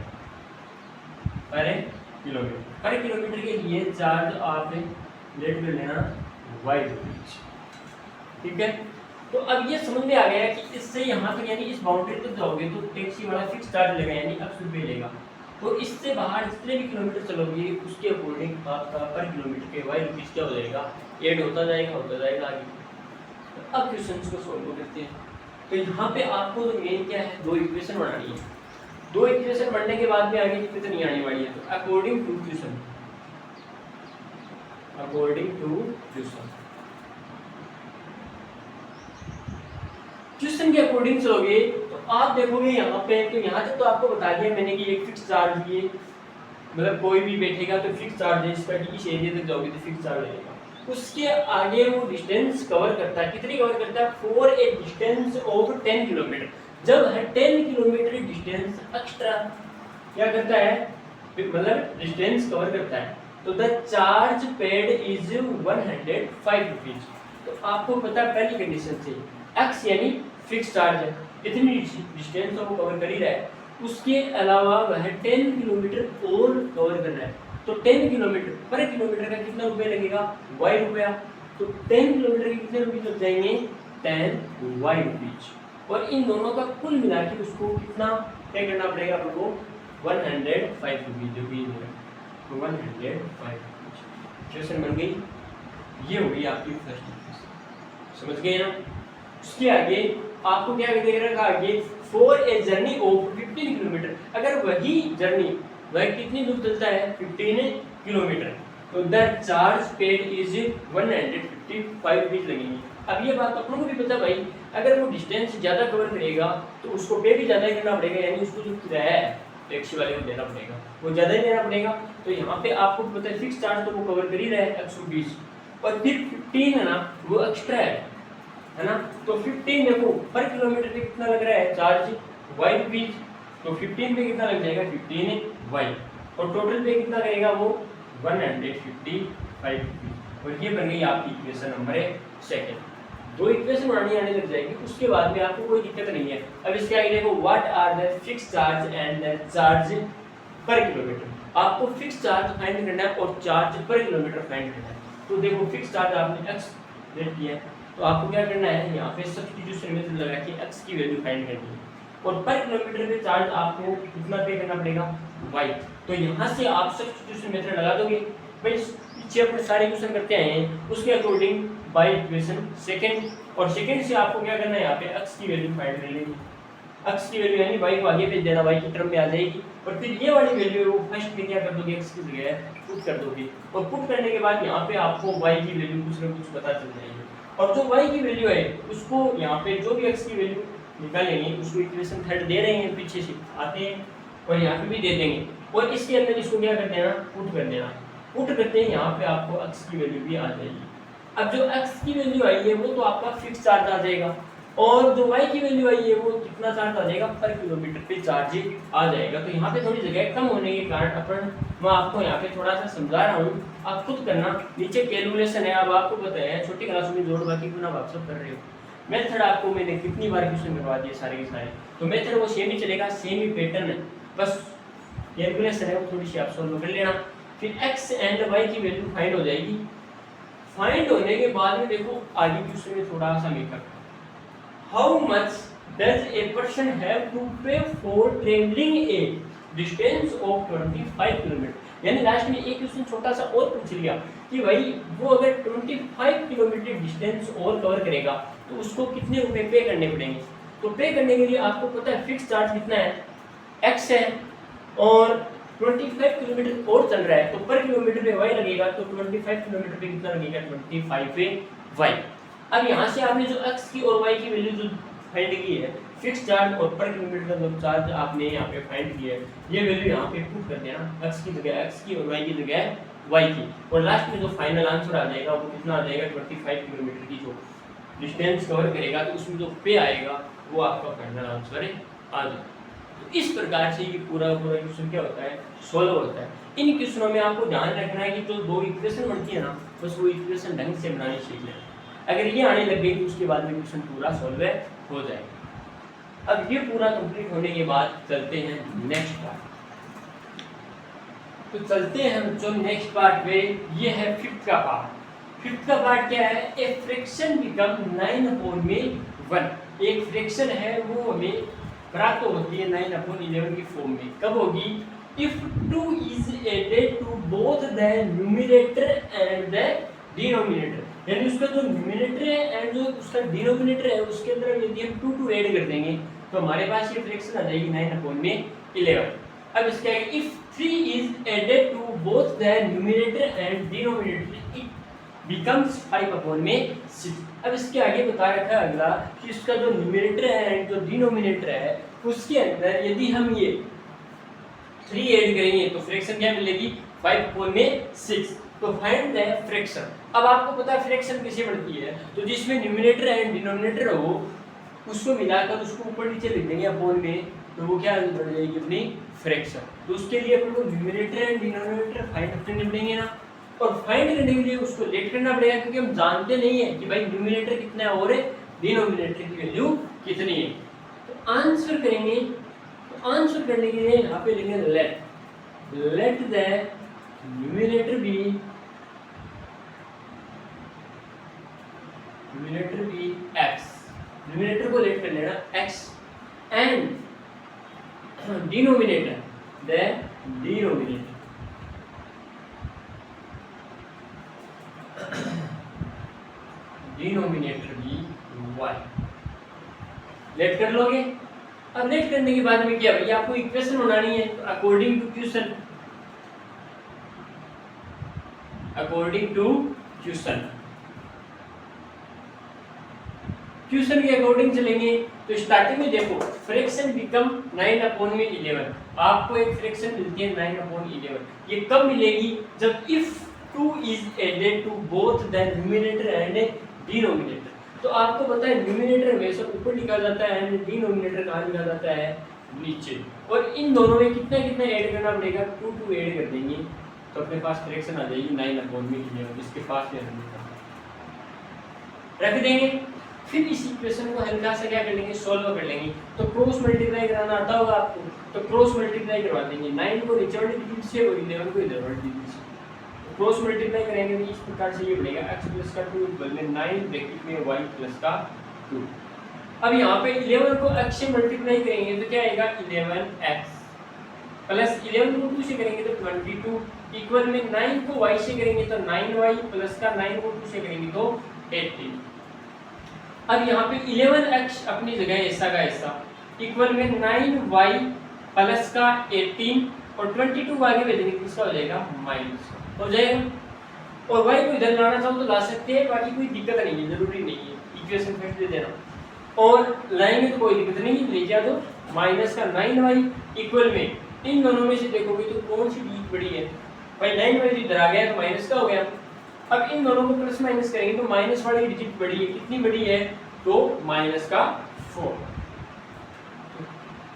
पर किलोमीटर के लिए चार्ज आप लेट कर लेना y रुपीज। ठीक है, तो अब ये समझ में आ गया कि इससे यहाँ तक यानी इस बाउंड्री तक जाओगे तो टैक्सी वाला फिक्स चार्ज लेगा यानी x रुपये लेगा, तो इससे बाहर जितने भी किलोमीटर चलोगे उसके अकॉर्डिंग आपका पर किलोमीटर के y रुपीज क्या हो जाएगा, ऐड होता जाएगा आगे। तो अब क्वेश्चन को सॉल्व करते हैं। तो यहाँ पे आपको तो मेन क्या है, दो इक्वेशन बनानी है, दो इक्वेशन बनने के बाद में आगे दिक्कत नहीं आने वाली है। तो अकॉर्डिंग टू क्वेश्चन क्वेश्चन के अकॉर्डिंग चलोगे तो आप देखोगे यहाँ पे, तो यहाँ तक तो आपको बता दिया मैंने कि एक फिक्स चार्ज ये मतलब कोई भी बैठेगा तो फिक्स चार्ज है इसका, कि इस एरिया तक जाओगे तो फिक्स चार्ज लगेगा। उसके आगे वो डिस्टेंस कवर करता है, कितनी कवर करता है, for a distance of 10 kilometre. जब है 10 किलोमीटर डिस्टेंस एक्स्ट्रा क्या करता है, मतलब डिस्टेंस कवर करता है, तो the charge paid is 105 rupees. तो आपको पता है पहली कंडीशन से x यानी फिक्स चार्ज है, इतनी डिस्टेंस वो कवर कर ही रहा है, उसके अलावा वह 10 किलोमीटर और कवर कर रहा है, तो 10 किलोमीटर पर किलोमीटर का कितना रुपया लगेगा, y रुपया। तो 10 किलोमीटर के कितने रुपये लग जाएंगे, 10 y रुपीज, और इन दोनों का कुल मिला के उसको कितना पे करना पड़ेगा आपको, 105 रुपीज जो भी है, तो 105 रुपीज क्वेश्चन बन गई। ये हो गई आपकी फर्स्ट इक्वेशन, समझ गए ना। उसके आगे आपको क्या दे रखा आगे, for a journey of 15 kilometre, अगर वही जर्नी वह कितनी दूर चलता है 15 किलोमीटर, तो the charge paid is 155 rupees लगेंगे। अब ये बात अपनों को भी पता भाई, अगर वो डिस्टेंस ज़्यादा कवर करेगा तो उसको पे भी ज़्यादा करना पड़ेगा, यानी उसको जो किराया है टैक्सी वाले को देना पड़ेगा, वो ज़्यादा ही देना पड़ेगा। तो यहाँ पे आपको पता है फिक्स चार्ज तो वो कवर कर ही रहा है 120, और फिर 15 है ना वो एक्स्ट्रा है ना, तो 15 देखो पर किलोमीटर पे कितना लग रहा है चार्ज, y रुपीज, तो 15 पे कितना लग जाएगा 15 y, और टोटल पे कितना लगेगा वो 155 रुपीज। और ये बन गई आपकी इक्वेशन नंबर 2। दो इक्वेशन बनानी आने लग जाएगी, उसके बाद में आपको कोई दिक्कत नहीं है। अब इसके आगे देखो, what are the fix charge and the charge per kilometre. आपको फिक्स चार्ज फाइंड करना है और चार्ज पर किलोमीटर फाइंड करना है। तो देखो फिक्स चार्ज आपने x लेट किया है, तो आपको क्या करना है, यहाँ पे सब्स्टिट्यूशन मेथड लगा के x की वैल्यू फाइंड करनी है, और पर किलोमीटर पे चार्ज आपको कितना पे करना पड़ेगा, y। तो यहाँ से आप सब्स्टिट्यूशन मेथड लगा दोगे। भाई पीछे अपने सारे क्वेश्चन करते हैं उसके अकॉर्डिंग बाय इक्वेशन सेकंड, और सेकंड से आपको क्या करना है, यहाँ पे x की वैल्यू फाइंड कर लेनी। x की वैल्यू यानी y को आगे भेज देना, y की टर्म में आ जाएगी, और फिर ये वाली वैल्यू है वो फर्स्ट में क्या कर दोगे, x की जगह पुट कर दोगे, और पुट करने के बाद यहाँ पे आपको y की वैल्यू कुछ ना कुछ पता चल जाएगी, और जो y की वैल्यू है उसको यहाँ पे जो भी x की वैल्यू निकालेंगे उसको इक्वेशन थर्ड दे रहे हैं, पीछे से आते हैं और यहाँ पे भी दे देंगे, और इसके अंदर इसको क्या कर देना, पुट कर देना। पुट करते हैं यहाँ पे आपको x की वैल्यू भी आ जाएगी। अब जो x की वैल्यू आई है वो तो आपका फिक्स चार्ज आ जाएगा, और जो y की वैल्यू आई है वो कितना चार्ज आ जाएगा, पर किलोमीटर पे चार्ज आ जाएगा। तो यहाँ पे थोड़ी जगह कम होने के कारण मैं आपको यहाँ पे थोड़ा सा समझा रहा हूँ, आप खुद करना। नीचे कैलकुलेशन है, अब आपको पता है छोटी क्लास में जोड़ बाकी गुना भाग सब कर रहे हो। मेथड आपको मैंने कितनी बार क्वेश्चन करवा दिए सारे के सारे, तो मेथड वो सेम ही चलेगा, सेम ही पैटर्न है, बस कैलकुलेशन है वो थोड़ी सी आप सॉल्व कर लेना। फिर x एंड y की वैल्यू फाइंड हो जाएगी। फाइंड होने के बाद में देखो आगे क्वेश्चन में थोड़ा सा makeup, how much does a person have to pay for travelling a distance of 25 kilometre. यानी लास्ट में एक क्वेश्चन छोटा सा और पूछ लिया कि भाई वो अगर 25 किलोमीटर डिस्टेंस और कवर करेगा तो उसको कितने रुपए पे करने पड़ेंगे। तो पे करने के लिए आपको पता है फिक्स चार्ज कितना है, x है, और 25 किलोमीटर और चल रहा है, तो पर किलोमीटर पे y लगेगा, तो 25 किलोमीटर पे कितना लगेगा, 25 पे y। अब यहाँ से आपने जो x की और y की वैल्यू जो फाइंड की है, फिक्स चार्ज और पर किलोमीटर का जो चार्ज आपने यहाँ पे फाइंड किया है, ये वैल्यू यहाँ पे पुट कर देना, x की जगह x की और y की जगह y की, और लास्ट में जो फाइनल आंसर आ जाएगा वो कितना आ जाएगा, 25 किलोमीटर की जो डिस्टेंस कवर करेगा, तो उसमें जो पे आएगा वो आपका फाइनल आंसर आ जाएगा। तो इस प्रकार से ये पूरा क्वेश्चन क्या होता है, सॉल्व होता है। इन क्वेश्चनों में आपको ध्यान रखना है कि जो दो इक्वेशन बनती है ना, बस वो इक्वेशन ढंग से बनानी सीख लें। अगर ये आने लग गई तो उसके बाद में क्वेश्चन पूरा सॉल्व हो जाएगा। अब ये पूरा कंप्लीट होने के बाद चलते हैं नेक्स्ट पार्ट। तो चलते हैं हम जो नेक्स्ट पार्ट में, ये है फिफ्थ का पार्ट। फिफ्थ का पार्ट क्या है, ए फ्रैक्शन बिकम 9/1। एक फ्रैक्शन है वो हमें प्राप्त होती है 9/11 की फॉर्म में। कब होगी, if 2 is added to both the numerator and the denominator. यानी उसका जो न्यूमरेटर है एंड जो उसका डिनोमिनेटर है उसके अंदर यदि हम 2 ऐड कर देंगे तो हमारे पास ये फ्रैक्शन आ जाएगी 9/11। अब इसका if 3 is added to both the numerator and denominator it becomes 5/6। अब इसके आगे बता रखा है अगला कि इसका जो न्यूमरेटर है एंड जो डिनोमिनेटर है उसके अंदर यदि हम ये 3 ऐड करेंगे तो फ्रैक्शन क्या मिलेगी, 5/6। तो फाइंड द फ्रैक्शन। अब आपको पता है फ्रैक्शन कैसे बढ़ती है, तो जिसमें न्यूमरेटर एंड डिनोमिनेटर हो उसको मिलाकर उसको ऊपर नीचे लिख देंगे अपॉन में, तो वो क्या बढ़ जाएगी अपनी फ्रैक्शन। तो उसके लिए अपन को न्यूमरेटर एंड डिनोमिनेटर फाइंड करने पड़ेंगे ना, और फाइंड करने के लिए उसको लेट करना पड़ेगा, क्योंकि हम जानते नहीं है कि भाई न्यूमरेटर कितना है और डिनोमिनेटर की वैल्यू कितनी है। तो आंसर करेंगे, तो आंसर करने के लिए यहाँ पे लिखेंगे let the numerator be x। Numerator को लेट कर लेना x एंड डिनोमिनेटर भी y। लेट कर लोगे। अब लेट करने के बाद में क्या भैया आपको इक्वेशन बनानी है, अकॉर्डिंग टू क्वेश्चन क्वेश्चन के अकॉर्डिंग चलेंगे। तो स्टार्टिंग में देखो फ्रैक्शन बिकम 9/11। आपको एक फ्रैक्शन मिलती है 9/11। ये कब मिलेगी, जब if 2 is added to both the numerator and denominator. तो आपको पता है न्यूमरेटर हमेशा ऊपर लिखा जाता है एंड डिनोमिनेटर कहाँ लिखा जाता है, नीचे। और इन दोनों में कितना कितना ऐड करना पड़ेगा, 2 ऐड कर देंगे तो अपने पास फ्रैक्शन आ जाएगी 9/11। इसके पास रख देंगे। फिर इस इक्वेशन को हल्का सा क्या कर लेंगे, सॉल्व कर लेंगे। तो क्रॉस मल्टीप्लाई कराना आता होगा आपको, तो क्रॉस मल्टीप्लाई करवा देंगे। 9 को नीचे वाली डिजिट से और 11 को इधर वाली डिजिट से क्रॉस मल्टीप्लाई करेंगे तो इस प्रकार से ये बनेगा x प्लस का 2 इक्वल में 9 ब्रैकेट में y प्लस का 2। अब यहाँ पे 11 को x से मल्टीप्लाई करेंगे तो क्या आएगा 11x प्लस 11 को 2 से करेंगे तो 22 इक्वल में 9 को y से करेंगे तो 9y प्लस का 9 को 2 से करेंगे तो 18। अब यहाँ पे 11x अपनी जगह ऐसा का ऐसा इक्वल में 9y प्लस का 18 और 22 को आगे भेजेंगे तो इसका हो जाएगा माइनस हो जाएगा। और y को इधर लाना चाहो तो ला सकते हैं, बाकी कोई दिक्कत नहीं है, जरूरी नहीं है इक्वेशन फर्स्ट दे देना। और लाएंगे तो कोई दिक्कत नहीं, ले जा दो माइनस का 9y इक्वल में इन दोनों में से देखोगे तो कौन सी डिजिट बड़ी है भाई, 9y इधर आ गया तो माइनस का हो गया। अब इन दोनों को प्लस माइनस करेंगे तो माइनस वाली डिजिट बड़ी है, कितनी बड़ी है तो माइनस का 4।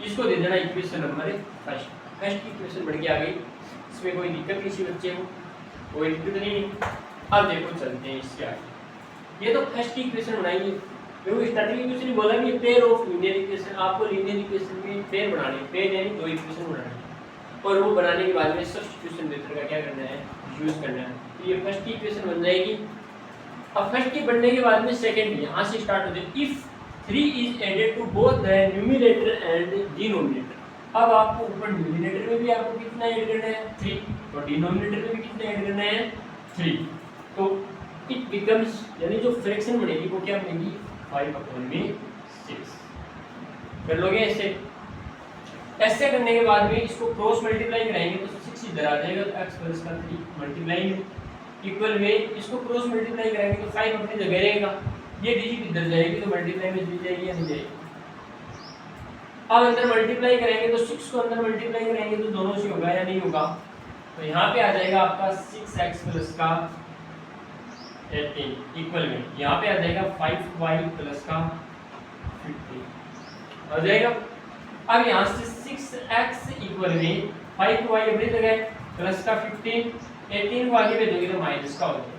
इसको दे देना इक्वेशन नंबर फर्स्ट की इक्वेशन बढ़ के आ गई, इसमें कोई दिक्कत किसी बच्चे को कोई दिक्कत नहीं। अब देखो चलते हैं इसके आगे। ये तो फर्स्ट की इक्वेशन बनाई है, देखो स्टार्टिंग में कुछ नहीं बोला कि पेयर ऑफ लीनियर इक्वेशन, आपको लीनियर इक्वेशन में पेयर बनाने, पेयर यानी दो इक्वेशन बनाने और वो बनाने के बाद में सब्स्टिट्यूशन मेथड का क्या करना है, यूज करना है। तो ये फर्स्ट की इक्वेशन बन जाएगी। अब फर्स्ट की बनने के बाद में सेकंड यहाँ से स्टार्ट होते हैं। If 3 is added to both the numerator and denominator. अब आपको ऊपर न्यूमरेटर में भी आपको कितना ऐड करना है 3 और डिनोमिनेटर में भी कितना ऐड करना है 3। तो इट बिकम्स यानी जो फ्रैक्शन बनेगी वो क्या बनेगी 5/6। कर लोगे ऐसे। ऐसे करने के बाद में इसको क्रॉस मल्टीप्लाई कराएंगे तो 6 इधर आ जाएगा तो x प्लस का 3 मल्टीप्लाई में इक्वल में इसको क्रॉस मल्टीप्लाई कराएंगे तो 5 अपनी जगह रहेगा, ये डिजिट इधर जाएगी तो मल्टीप्लाई में चली जाएगी या नहीं जाएगी। अब अंदर मल्टीप्लाई करेंगे तो 6 को अंदर मल्टीप्लाई करेंगे तो दोनों से होगा या नहीं होगा, तो यहाँ पे आ जाएगा आपका 6x प्लस का 18 इक्वल में यहाँ पे आ जाएगा 5y प्लस का 15 आ जाएगा। अब यहाँ से 6x इक्वल में 5y अपनी जगह प्लस का 15, 18 को आगे भेजोगे तो माइनस का हो जाएगा।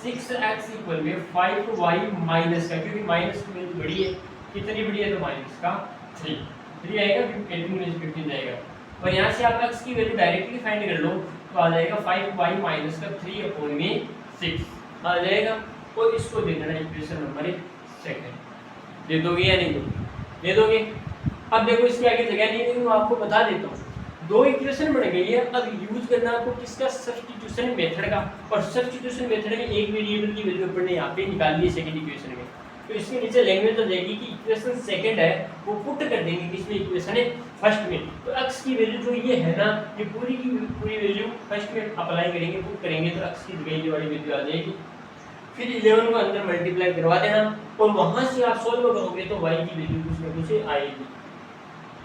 6x इक्वल में 5y माइनस का, क्योंकि माइनस की वैल्यू बड़ी है, कितनी बड़ी है तो माइनस का 3 आएगा, 18 में से 15 जाएगा। और यहाँ से आप x की वैल्यू डायरेक्टली फाइंड कर लो तो आ जाएगा 5y माइनस का 3/6 आ जाएगा। और इसको दे देना इक्वेशन नंबर सेकंड। दे दोगे या नहीं दे दोगे। अब देखो इसके आगे जगह नहीं है, मैं आपको बता देता हूँ। दो इक्वेशन बन गई है, अब यूज करना आपको किसका, सब्स्टिट्यूशन मेथड का। और सब्स्टिट्यूशन मेथड में एक वेरिएबल की वैल्यू अपन ने यहाँ पे निकाल ली सेकंड इक्वेशन में, तो इसके नीचे लैंग्वेज हो जाएगी कि इक्वेशन सेकंड है वो पुट कर देंगे किसमें, इक्वेशन है फर्स्ट में। तो x की वैल्यू जो ये है ना, ये पूरी की पूरी वैल्यू फर्स्ट में अप्लाई करेंगे, पुट करेंगे तो x की जगह ये वाली वैल्यू आ जाएगी। फिर 11 को अंदर मल्टीप्लाई करवा देना और वहां से आप सॉल्व करोगे तो y की वैल्यू कुछ ना कुछ आएगी।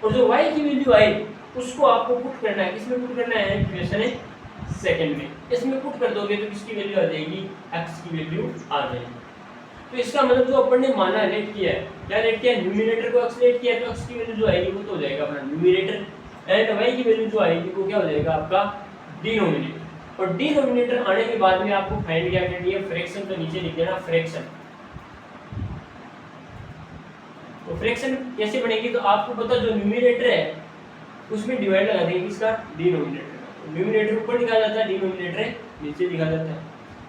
और जो y की वैल्यू आए उसको आपको पुट करना है, किसमें पुट करना है, इक्वेशन है सेकंड में। इसमें पुट कर दोगे तो किसकी वैल्यू आ जाएगी, x की वैल्यू आ जाएगी। तो इसका मतलब जो अपन ने माना लेट किया है, क्या लेट किया, न्यूमरेटर को x लेट किया तो x की वैल्यू जो आएगी वो तो हो जाएगा अपना न्यूमरेटर, एंड y की वैल्यू जो आएगी वो क्या हो जाएगा आपका डिनोमिनेटर। और डिनोमिनेटर आने के बाद में आपको फाइंड क्या करनी है, फ्रैक्शन। तो नीचे लिख देना फ्रैक्शन। तो फ्रैक्शन कैसे बनेगी, तो आपको पता जो न्यूमरेटर है उसमें डिवाइड लगा देंगे किसका, डिनोमिनेटर। न्यूमरेटर ऊपर लिखा जाता है, डिनोमिनेटर नीचे लिखा जाता है।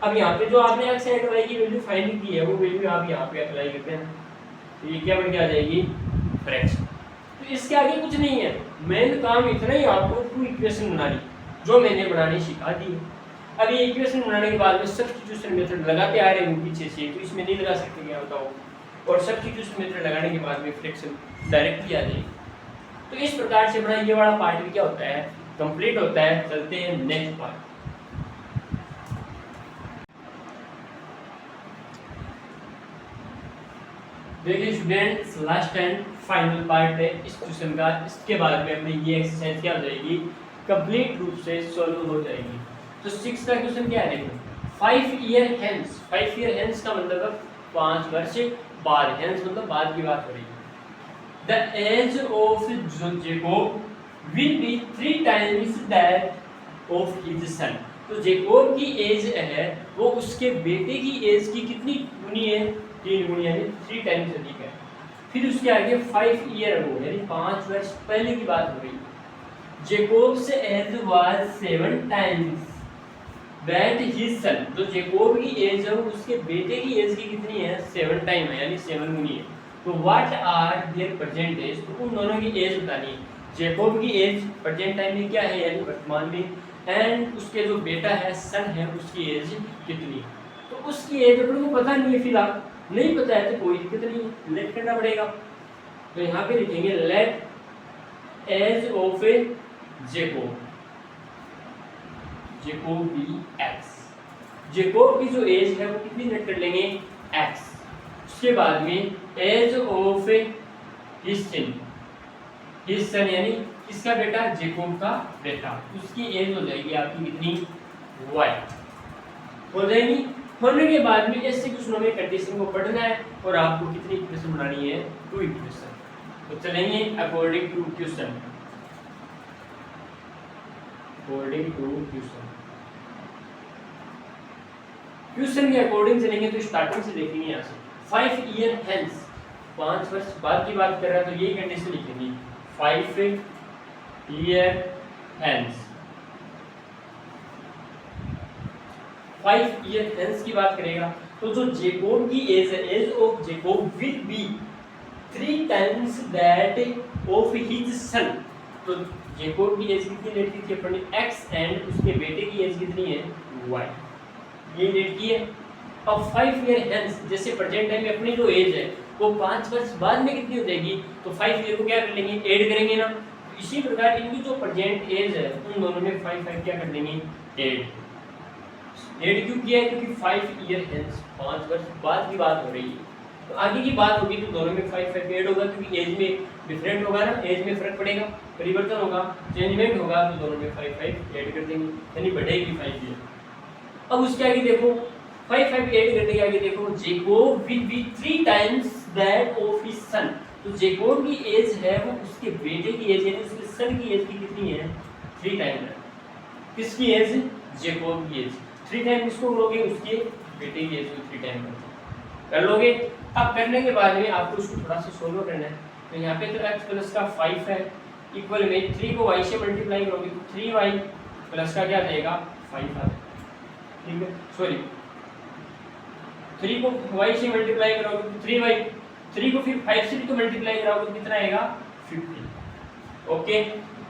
अब यहाँ पे जो आपने x एंड y की वैल्यू फाइंड की है वो वैल्यू आप यहाँ पे अप्लाई करते हैं तो ये क्या बन के आ जाएगी, फ्रैक्शन। तो इसके आगे कुछ नहीं है, मेन काम इतना ही, आपको टू इक्वेशन बनानी जो मैंने बनानी सिखा दी। अब ये इक्वेशन बनाने के बाद में सब्स्टिट्यूशन मेथड लगाते आ रहे हैं पीछे से, तो इसमें नहीं लगा सकते, क्या बताओ। और सब्स्टिट्यूशन मेथड लगाने के बाद में फ्रैक्शन डायरेक्टली आ जाएगी। तो इस प्रकार से अपना ये वाला पार्ट भी क्या होता है, कंप्लीट होता है। चलते हैं नेक्स्ट पार्ट। देखिए students, last and final part है इस क्वेश्चन का। इसके बाद में अपनी ये एक्सरसाइज क्या हो जाएगी, कंप्लीट रूप से सॉल्व हो जाएगी। तो 6 का क्वेश्चन क्या है, देखो 5 ईयर हेंस। 5 ईयर हेंस का मतलब है 5 वर्ष बाद, हेंस मतलब बाद की बात हो रही है। The age of Jacob will be 3 times that of his son. तो जेकोब की एज है वो उसके बेटे की एज की कितनी गुनी है, 3 गुनी यानी 3 टाइम्स अधिक है। फिर उसके आगे 5 ईयर अगो यानी 5 वर्ष पहले की बात हो रही है। Jacob's age was 7 times that his son, जो जेकोब की एज है उसके बेटे की एज की कितनी है 7 टाइम है यानी 7 गुनी है। तो what are their present age, तो उन दोनों की एज बतानी है। जेकोब की एज प्रेजेंट टाइम में क्या है यानी वर्तमान में, एंड उसके जो बेटा है सन है उसकी एज कितनी है। तो उसकी एज अपने को पता नहीं है, फिलहाल नहीं पता है तो कोई दिक्कत नहीं है, लेट करना पड़ेगा। तो यहाँ पे लिखेंगे let age of a Jacob, Jacob be x. Jacob की जो एज है वो कितनी लेट कर लेंगे एक्स। उसके बाद में एज ऑफ हिज सन यानी किसका बेटा जेकोब का बेटा, उसकी एज हो जाएगी आपकी कितनी वाई हो जाएगी। होने के बाद में ऐसे क्वेश्चनों में कंडीशन को पढ़ना है और आपको कितनी इक्वेशन बनानी है 2 इक्वेशन। तो चलेंगे according to question, according to question के अकॉर्डिंग चलेंगे। तो स्टार्टिंग से देखेंगे यहाँ से 5 ईयर हेंस, 5 वर्ष बाद की बात कर रहा है तो यही कंडीशन लिखेंगे 5 ईयर हेंस। 5 ईयर हेंस की बात करेगा तो जो जेकोब की एज है, age of Jacob will be 3 times that of his son. तो जेकोब की एज कितनी लेट की थी अपने x एंड उसके बेटे की एज कितनी है y, ये लेट की है। अब 5 ईयर हेंस जैसे प्रेजेंट टाइम में अपनी जो एज है वो 5 वर्ष बाद में कितनी हो जाएगी, तो 5 ईयर को क्या कर लेंगे ऐड करेंगे ना। इसी प्रकार इनकी जो प्रेजेंट एज है उन दोनों में 5 क्या कर देंगे ऐड क्यों किया है, क्योंकि 5 ईयर हेंस 5 वर्ष बाद की बात हो रही है। तो आगे की बात होगी तो दोनों में 5 ऐड होगा, क्योंकि एज में डिफरेंट होगा ना, एज में फर्क पड़ेगा, परिवर्तन होगा, चेंजमेंट होगा, तो दोनों में 5 ऐड कर देंगे यानी बढ़ेगी 5 ईयर। अब उसके आगे देखो 5 ऐड करने के आगे देखो Jakob will be 3 times that of his son. तो जेकोब की एज है वो उसके बेटे की एज यानी उसके सन की एज की कितनी है 3 टाइम है। किसकी एज जेकोब की एज 3 टाइम इसको लोगे उसके बेटे की एज को 3 टाइम कर लोगे। अब करने के बाद में आपको इसको थोड़ा सा सोल्व करना है। तो यहाँ पे तो x प्लस का 5 है इक्वल में 3 को y से मल्टीप्लाई करोगे तो 3y प्लस का क्या जाएगा 5 आ, ठीक है सॉरी 3 को y से मल्टीप्लाई करोगे तो 3y, 3 को फिर 5 से भी तो मल्टीप्लाई कराओगे तो कितना आएगा 50। ओके,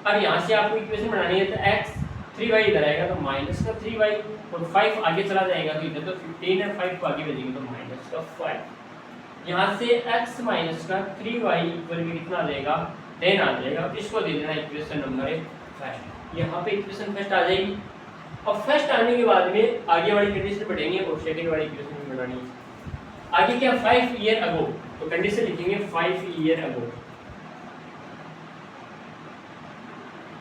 अब यहाँ से आपको इक्वेशन बनानी है तो x 3y इधर आएगा तो माइनस का 3y और 5 आगे चला जाएगा तो इधर तो 15 है, 5 को आगे भेजेंगे तो माइनस का 5। यहाँ से x माइनस का 3y इक्वल में कितना आ जाएगा 10 आ जाएगा। इसको दे देना इक्वेशन नंबर फर्स्ट, यहाँ पे इक्वेशन फर्स्ट आ जाएगी। अब फर्स्ट आने के बाद में आगे वाली कंडीशन पढ़ेंगे और सेकंड वाली इक्वेशन भी बनानी है। आगे क्या 5 ईयर अगो, तो कंडीशन लिखेंगे 5 ईयर अगो।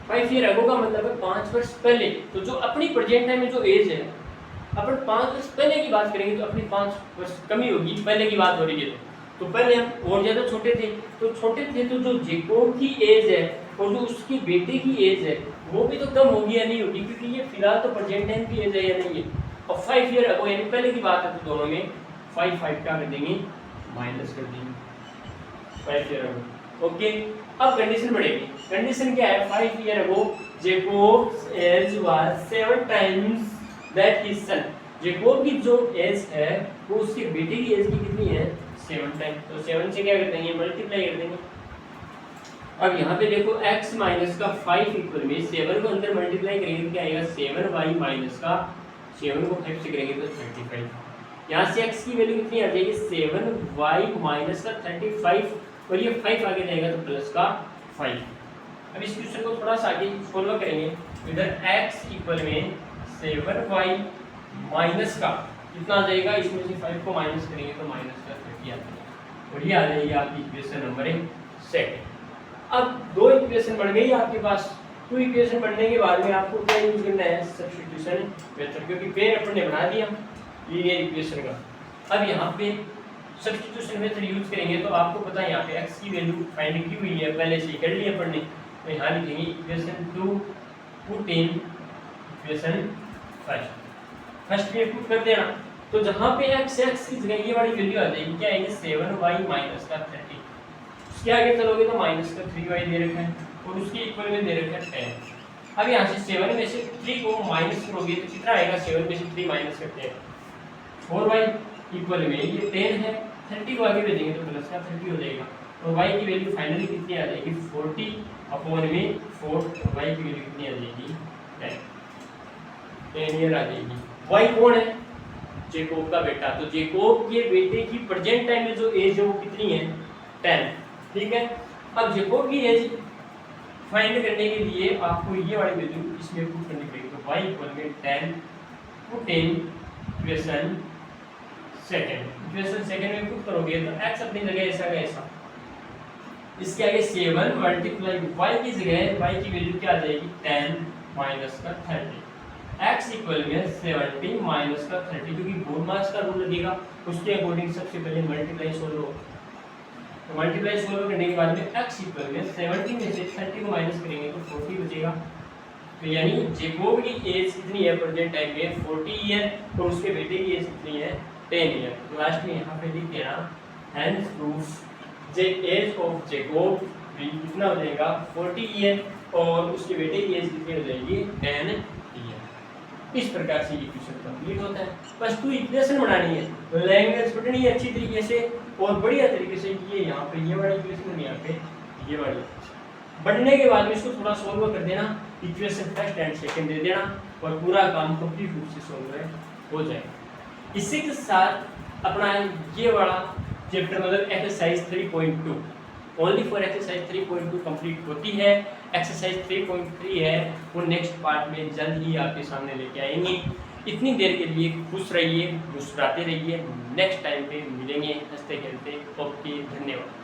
5 ईयर अगो का मतलब है 5 वर्ष पहले। तो जो अपनी प्रेजेंट टाइम में जो एज है अपन 5 वर्ष पहले की बात करेंगे तो अपनी 5 वर्ष कमी होगी, पहले की बात हो रही है। तो पहले हम और ज्यादा छोटे थे, तो जो जेकोब की एज है और जो उसके बेटे की एज है वो भी तो कम होगी या नहीं होगी, क्योंकि ये फिलहाल तो प्रेजेंट टाइम की एज है या नहीं है। और 5 ईयर अगो यानी पहले की बात है तो दोनों में 5 क्या कर देंगे माइनस कर देंगे 5 ईयर अगो। ओके, अब कंडीशन बढ़ेगी। कंडीशन क्या है 5 year ago Jacob's age was 7 times that his son. Jacob की जो एज है वो उसके बेटे की एज की कितनी है 7 टाइम। तो 7 से क्या कर देंगे मल्टीप्लाई कर देंगे। अब यहाँ पे देखो x माइनस का 5 इक्वल में 7 को अंदर मल्टीप्लाई करेंगे तो क्या आएगा 7y माइनस का 7 को 5 से करेंगे तो 35। यहाँ से x की वैल्यू कितनी आ जाएगी 7y माइनस का 35 और ये 5 आगे जाएगा तो प्लस का 5। अब इस क्वेश्चन को थोड़ा सा आगे सॉल्व करेंगे। इधर x इक्वल में 7y माइनस का कितना आ जाएगा, इसमें से 5 को माइनस करेंगे तो माइनस का 30 आ जाएगा और ये आ जाएगी आपकी इक्वेशन नंबर 2। अब 2 इक्वेशन बन गई आपके पास। 2 इक्वेशन बनने के बाद में आपको क्या यूज करना है सब्स्टिट्यूशन मेथड, क्योंकि पेन अपन ने बना दिया लीनियर इक्वेशन का। अब यहाँ पे सब्स्टिट्यूशन मेथड यूज करेंगे तो आपको पता है यहाँ पे x की वैल्यू फाइंड की हुई है, पहले से कर ली अपन ने। तो यहाँ लिखेंगे equation 2 put in equation first में पुट कर देना। तो जहाँ पे x की जगह ये वाली वैल्यू आ जाएगी, क्या आएगी 7y माइनस का 30। उसके आगे चलोगे तो माइनस का 3y दे रखा है और उसके इक्वल में दे रखा है 10। अब यहाँ से 7 में से 3 को माइनस करोगे तो कितना आएगा, 7 में से 3 माइनस करते हैं 4y इक्वल में ये 10 है, 30 को आगे भेजेंगे तो प्लस का 30 हो जाएगा और y की वैल्यू फाइनली कितनी आ जाएगी 40 अपॉन में 4 और y की वैल्यू कितनी आ जाएगी 10 ईयर आ जाएगी। y कौन है, जेकोब का बेटा, तो जेकोब के बेटे की प्रेजेंट टाइम में जो एज है वो कितनी है 10, ठीक है। अब जेकोब की एज फाइंड करने के लिए आपको ये वाली वैल्यू इसमें पुट करनी पड़ेगी, तो y इक्वल में 10 पुट इन इक्वेशन सेकंड में पुट करोगे तो x अपनी जगह ऐसा का ऐसा, इसके आगे 7 मल्टीप्लाई y की जगह y की वैल्यू क्या आ जाएगी 10 माइनस का 30, x इक्वल में 70 माइनस का 30, क्योंकि बोरमास का रूल लगेगा उसके अकॉर्डिंग सबसे पहले मल्टीप्लाई सोल्व हो, तो मल्टीप्लाई सोल्व करने के बाद में x इक्वल में 70 में से 30 को माइनस करेंगे तो 40 बचेगा। तो यानी जेकोब की एज कितनी है प्रेजेंट टाइम में 40 ईयर और उसके बेटे की एज कितनी है 10 ईयर। तो लास्ट में यहाँ पे लिख देना hence proof J age of Jacob भी कितना हो जाएगा 40 ईयर और उसके बेटे की एज कितनी हो जाएगी 10 ईयर। इस प्रकार से ये क्वेश्चन कंप्लीट होता है। बस तू इक्वेशन बनानी है, लैंग्वेज पढ़नी है अच्छी तरीके से और बढ़िया तरीके से, ये यहाँ पे ये वाली इक्वेशन और यहाँ पे ये वाली बढ़ने के बाद में इसको थोड़ा सोल्व कर देना, इक्वेशन फर्स्ट एंड सेकंड दे देना और पूरा काम कंप्लीट रूप से सोल्व हो जाएगा। इसी के साथ अपना ये वाला चैप्टर मतलब exercise 3.2 only for exercise 3.2 complete होती है। एक्सरसाइज 3.3 है वो नेक्स्ट पार्ट में जल्द ही आपके सामने लेके आएंगे। इतनी देर के लिए खुश रहिए, मुस्कुराते रहिए, नेक्स्ट टाइम पे मिलेंगे हंसते खेलते। ओके, धन्यवाद।